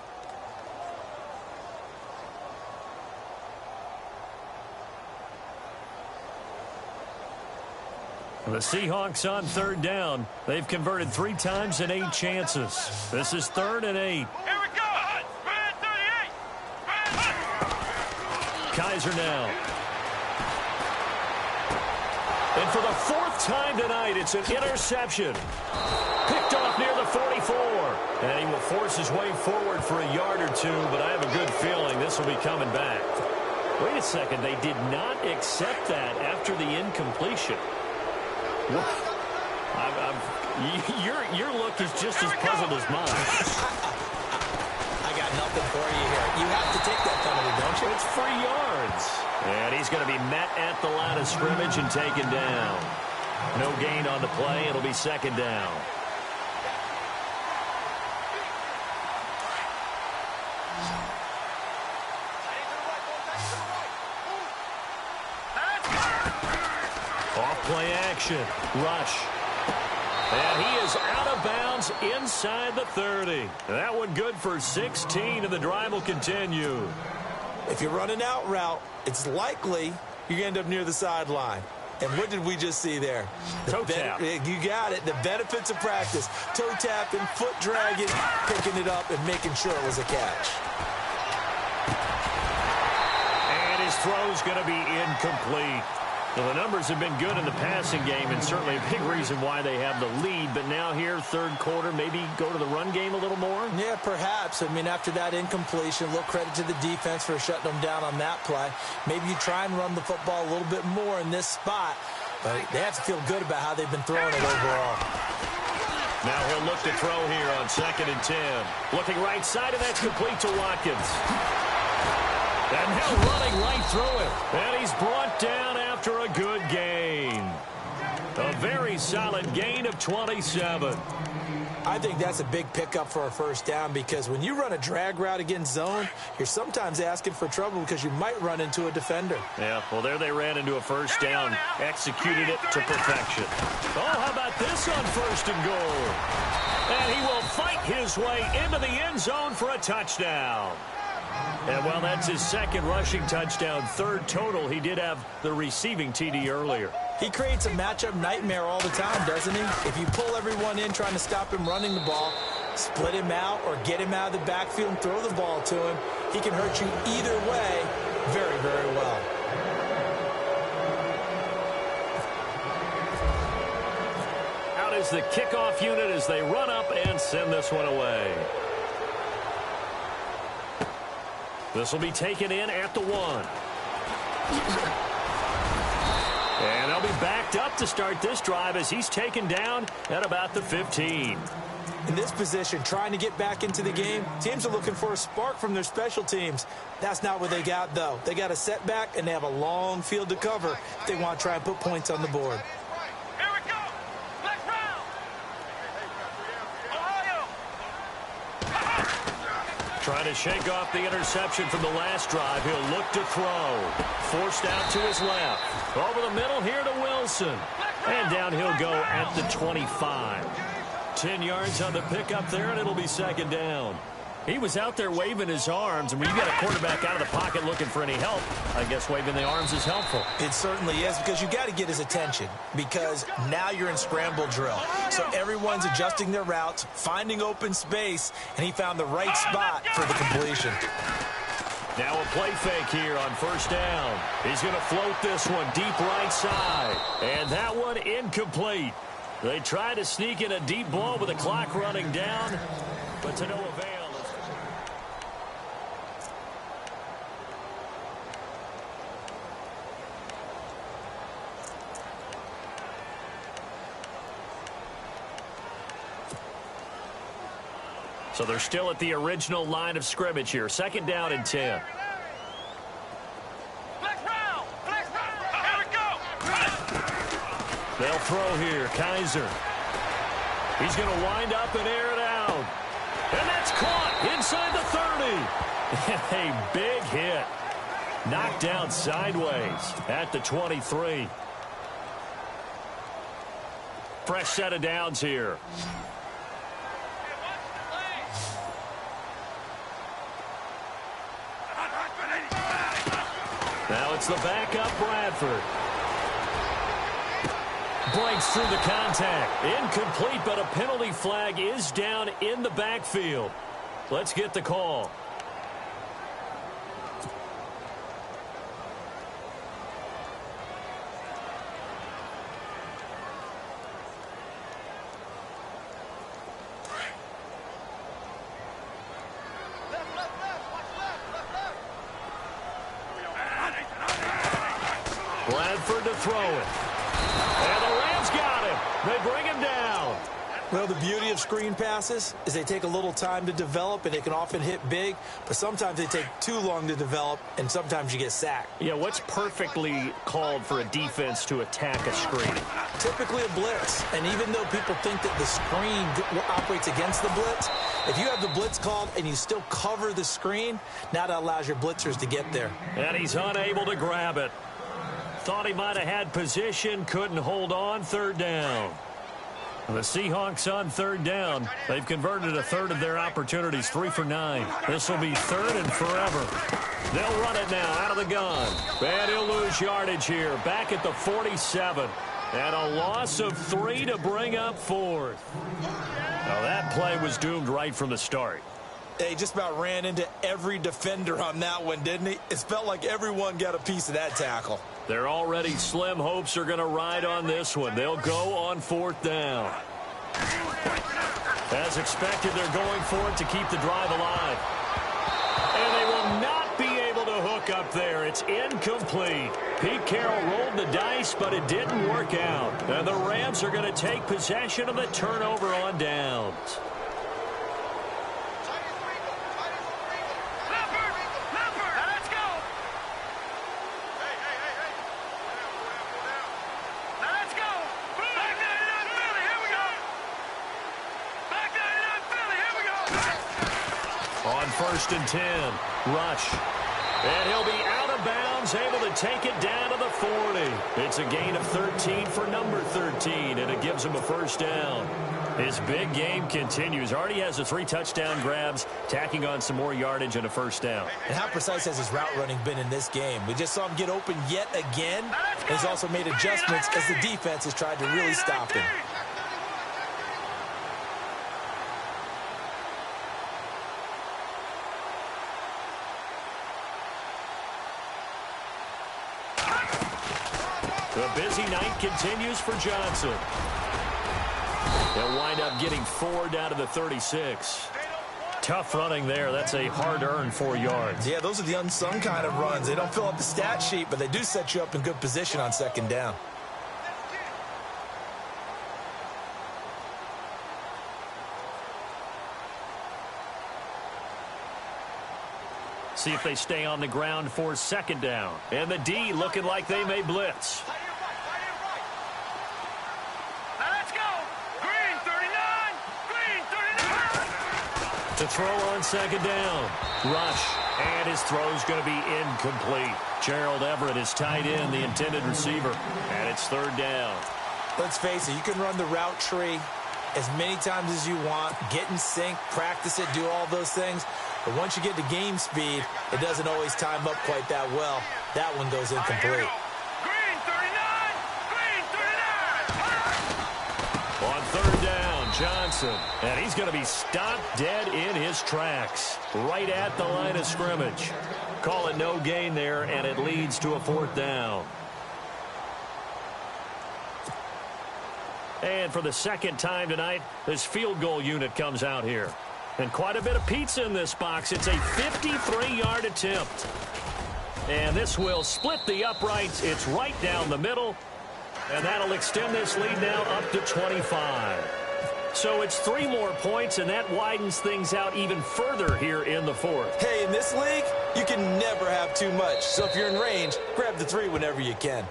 C: The Seahawks on third down. They've converted 3 times in 8 chances. This is 3rd and 8.
E: Here we go. Red 38.
C: Kaiser now. And for the 4th time tonight, it's an interception. Picked off near the 44. And he will force his way forward for a yard or two, but I have a good feeling this will be coming back. Wait a second. They did not accept that after the incompletion. Your look is just as puzzled as mine.
D: I got nothing for you here. You have to take that penalty, don't you?
C: It's 3 yards. And he's going to be met at the line of scrimmage and taken down. No gain on the play. It'll be second down. Off play action. Rush. And he is out of bounds inside the 30. That one good for 16, and the drive will continue.
D: If you're running out route, it's likely you end up near the sideline. And what did we just see there?
C: Toe tap.
D: You got it. The benefits of practice. Toe tapping, foot dragging, picking it up, and making sure it was a catch.
C: And his throw's going to be incomplete. Well, the numbers have been good in the passing game, and certainly a big reason why they have the lead. But now here, third quarter, maybe go to the run game a little more?
D: Yeah, perhaps. I mean, after that incompletion, a little credit to the defense for shutting them down on that play. Maybe you try and run the football a little bit more in this spot. But they have to feel good about how they've been throwing it overall.
C: Now he'll look to throw here on 2nd and 10. Looking right side, and that's complete to Watkins. And now running right through it. And he's brought down after a good gain. A very solid gain of 27.
D: I think that's a big pickup for a first down because when you run a drag route against zone, you're sometimes asking for trouble because you might run into a defender.
C: Yeah, well, there they ran into a first down. Executed it to perfection. Oh, how about this on 1st and goal? And he will fight his way into the end zone for a touchdown. And while that's his 2nd rushing touchdown, 3rd total, he did have the receiving TD earlier.
D: He creates a matchup nightmare all the time, doesn't he? If you pull everyone in trying to stop him running the ball, split him out or get him out of the backfield and throw the ball to him, he can hurt you either way very, very well.
C: Out is the kickoff unit as they run up and send this one away. This will be taken in at the 1. And they'll be backed up to start this drive as he's taken down at about the 15.
D: In this position, trying to get back into the game, teams are looking for a spark from their special teams. That's not what they got, though. They got a setback, and they have a long field to cover if they want to try and put points on the board.
E: Here we go. Flex round. Ohio.
C: Trying to shake off the interception from the last drive. He'll look to throw. Forced out to his left. Over the middle here to Wilson. And down he'll go at the 25. 10 yards on the pickup there, and it'll be second down. He was out there waving his arms, and when you got a quarterback out of the pocket looking for any help, I guess waving the arms is helpful.
D: It certainly is, because you got to get his attention, because now you're in scramble drill. So everyone's adjusting their routes, finding open space, and he found the right spot for the completion.
C: Now a play fake here on first down. He's going to float this one deep right side, and that one incomplete. They try to sneak in a deep ball with the clock running down, but to no avail. So they're still at the original line of scrimmage here. Second down and 10. They'll throw here. Kaiser. He's going to wind up and air it out. And that's caught inside the 30. A big hit. Knocked down sideways at the 23. Fresh set of downs here. Now it's the backup Bradford. Breaks through the contact. Incomplete, but a penalty flag is down in the backfield. Let's get the call. Bradford to throw it. And the Rams got him. They bring him down.
D: Well, the beauty of screen passes is they take a little time to develop, and they can often hit big, but sometimes they take too long to develop, and sometimes you get sacked.
C: Yeah, what's perfectly called for a defense to attack a screen?
D: Typically a blitz, and even though people think that the screen operates against the blitz, if you have the blitz called and you still cover the screen, now that allows your blitzers to get there.
C: And he's unable to grab it. Thought he might have had position, couldn't hold on. Third down. The Seahawks on third down. They've converted a third of their opportunities, 3 for 9. This will be third and forever. They'll run it now out of the gun. And he'll lose yardage here, back at the 47. And a loss of 3 to bring up fourth. Now that play was doomed right from the start.
D: They just about ran into every defender on that one, didn't he? It felt like everyone got a piece of that tackle.
C: Their already slim hopes are going to ride on this one. They'll go on fourth down. As expected, they're going for it to keep the drive alive. And they will not be able to hook up there. It's incomplete. Pete Carroll rolled the dice, but it didn't work out. And the Rams are going to take possession of the turnover on downs. First and 10. Rush. And he'll be out of bounds, able to take it down to the 40. It's a gain of 13 for number 13, and it gives him a first down. His big game continues. Already has the 3 touchdown grabs, tacking on some more yardage and a first down.
D: And how precise has his route running been in this game? We just saw him get open yet again. And he's also made adjustments as the defense has tried to really stop him.
C: The busy night continues for Johnson. They'll wind up getting 4 down to the 36. Tough running there. That's a hard-earned 4 yards.
D: Yeah, those are the unsung kind of runs. They don't fill up the stat sheet, but they do set you up in good position on second down.
C: See if they stay on the ground for second down. And the D looking like they may blitz. To throw on second down. Rush. And his throw's going to be incomplete. Gerald Everett is tied in, the intended receiver. And it's third down.
D: Let's face it, you can run the route tree as many times as you want, get in sync, practice it, do all those things. But once you get to game speed, it doesn't always time up quite that well. That one goes incomplete.
E: Green 39! Green 39!
C: On third down, Johnson. And he's going to be stopped dead in his tracks. Right at the line of scrimmage. Call it no gain there, and it leads to a fourth down. And for the second time tonight, this field goal unit comes out here. And quite a bit of pizza in this box. It's a 53-yard attempt. And this will split the uprights. It's right down the middle. And that'll extend this lead now up to 25. So it's 3 more points, and that widens things out even further here in the fourth.
D: Hey, in this league, you can never have too much. So if you're in range, grab the 3 whenever you can.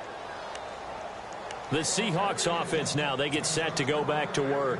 C: The Seahawks offense now, they get set to go back to work.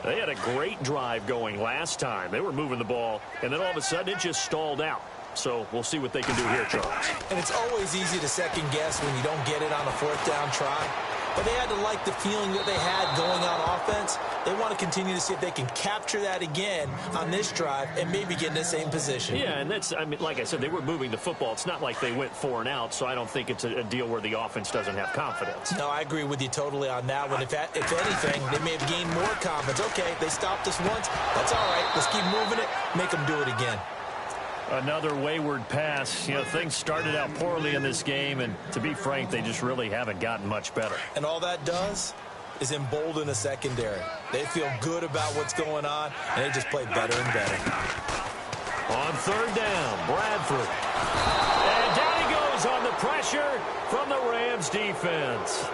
C: They had a great drive going last time. They were moving the ball, and then all of a sudden it just stalled out. So we'll see what they can do here, Charles.
D: And it's always easy to second guess when you don't get it on a fourth down try. But they had to like the feeling that they had going on offense. They want to continue to see if they can capture that again on this drive and maybe get in the same position.
C: Yeah, and that's, I mean, like I said, they were moving the football. It's not like they went 4 and out, so I don't think it's a deal where the offense doesn't have confidence.
D: No, I agree with you totally on that one. If anything, they may have gained more confidence. Okay, they stopped us once. That's all right. Let's keep moving it. Make them do it again.
C: Another wayward pass. You know, things started out poorly in this game, and to be frank, they just really haven't gotten much better.
D: And all that does is embolden the secondary. They feel good about what's going on, and they just play better and better.
C: On third down, Bradford. And down he goes on the pressure from the Rams defense.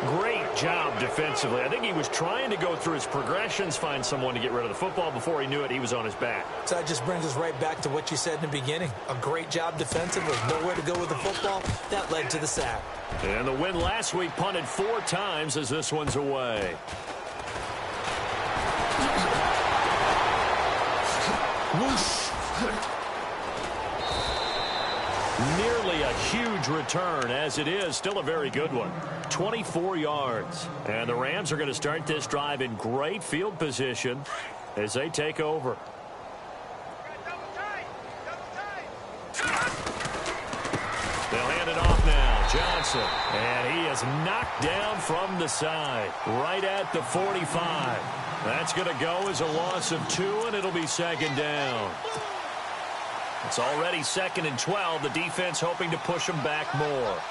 C: Great job defensively. I think he was trying to go through his progressions, find someone to get rid of the football. Before he knew it, he was on his back.
D: So that just brings us right back to what you said in the beginning. A great job defensively. Nowhere to go with the football. That led to the sack.
C: And the win last week, punted 4 times as this one's away. Whoosh. Nearly a huge return, as it is still a very good one. 24 yards. And the Rams are going to start this drive in great field position as they take over. They'll hand it off now. Johnson. And he is knocked down from the side. Right at the 45. That's going to go as a loss of 2, and it'll be second down. It's already 2nd and 12. The defense hoping to push them back more.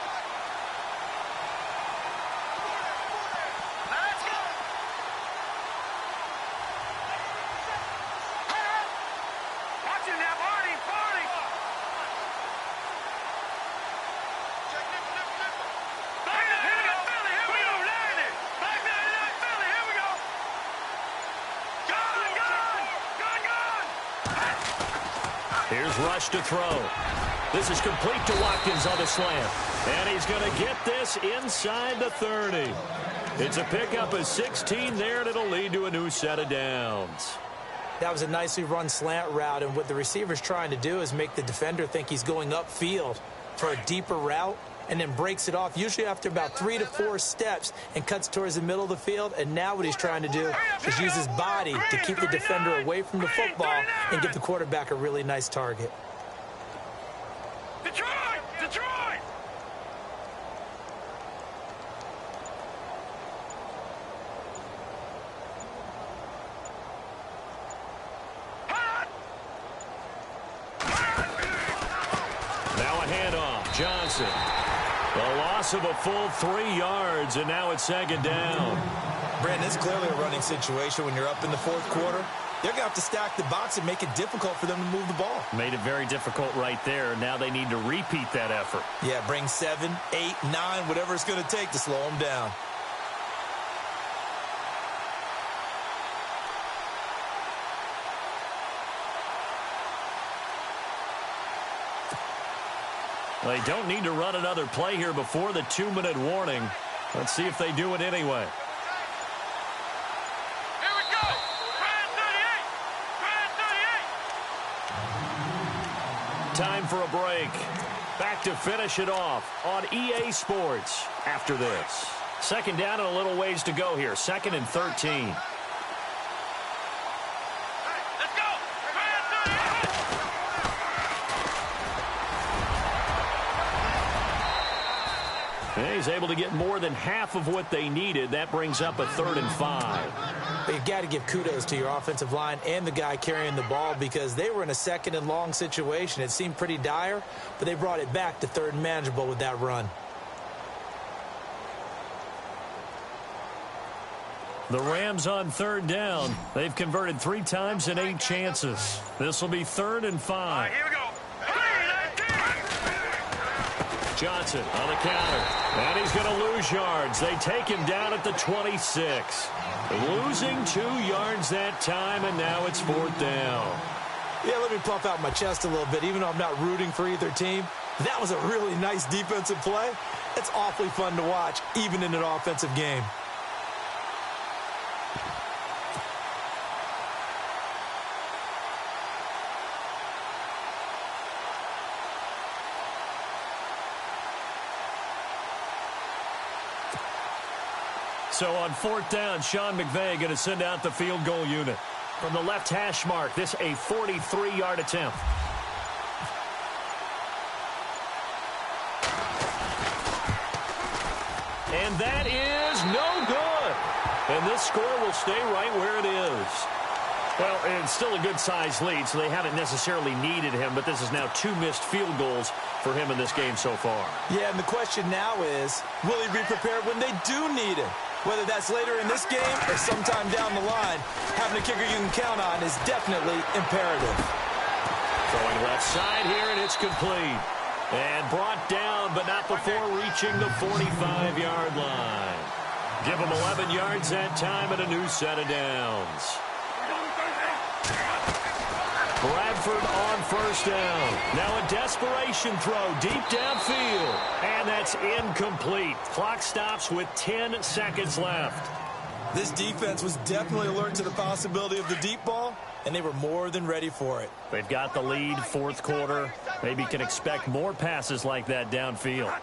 C: Here's Rush to throw. This is complete to Watkins on the slant. And he's going to get this inside the 30. It's a pickup of 16 there, and it'll lead to a new set of downs.
D: That was a nicely run slant route, and what the receiver's trying to do is make the defender think he's going upfield for a deeper route, and then breaks it off, usually after about 3 to 4 steps, and cuts towards the middle of the field. And now what he's trying to do is use his body to keep the defender away from the football and give the quarterback a really nice target.
E: Detroit! Detroit!
C: Now a handoff. Johnson. A loss of a full 3 yards, and now it's second down.
D: Brandon, it's clearly a running situation when you're up in the 4th quarter. They're going to have to stack the box and make it difficult for them to move the ball.
C: Made it very difficult right there. Now they need to repeat that effort.
D: Yeah, bring 7, 8, 9, whatever it's going to take to slow them down.
C: They don't need to run another play here before the 2-minute warning. Let's see if they do it anyway.
E: Here we go! Brand 38! Brand 38!
C: Time for a break. Back to finish it off on EA Sports after this. Second down and a little ways to go here. 2nd and 13. was able to get more than half of what they needed. That brings up a 3rd and 5.
D: You got to give kudos to your offensive line and the guy carrying the ball because they were in a 2nd and long situation. It seemed pretty dire, but they brought it back to 3rd and manageable with that run.
C: The Rams on 3rd down. They've converted 3 times in 8 chances. This will be 3rd and 5.
E: Here we go.
C: Johnson on the counter. And he's going to lose yards. They take him down at the 26. Losing 2 yards that time, and now it's 4th down.
D: Yeah, let me puff out my chest a little bit, even though I'm not rooting for either team. That was a really nice defensive play. It's awfully fun to watch, even in an offensive game.
C: So on 4th down, Sean McVay going to send out the field goal unit. From the left hash mark, this a 43-yard attempt. And that is no good. And this score will stay right where it is. Well, it's still a good-sized lead, so they haven't necessarily needed him, but this is now 2 missed field goals for him in this game so far. Yeah, and the question now is, will he be prepared when they do need him? Whether that's later in this game or sometime down the line, having a kicker you can count on is definitely imperative. Throwing left side here, and it's complete. And brought down, but not before reaching the 45-yard line. Give him 11 yards that time and a new set of downs. Bradford on 1st down. Now a desperation throw deep downfield. And that's incomplete. Clock stops with 10 seconds left.
D: This defense was definitely alert to the possibility of the deep ball, and they were more than ready for it.
C: They've got the lead, 4th quarter. Maybe can expect more passes like that downfield.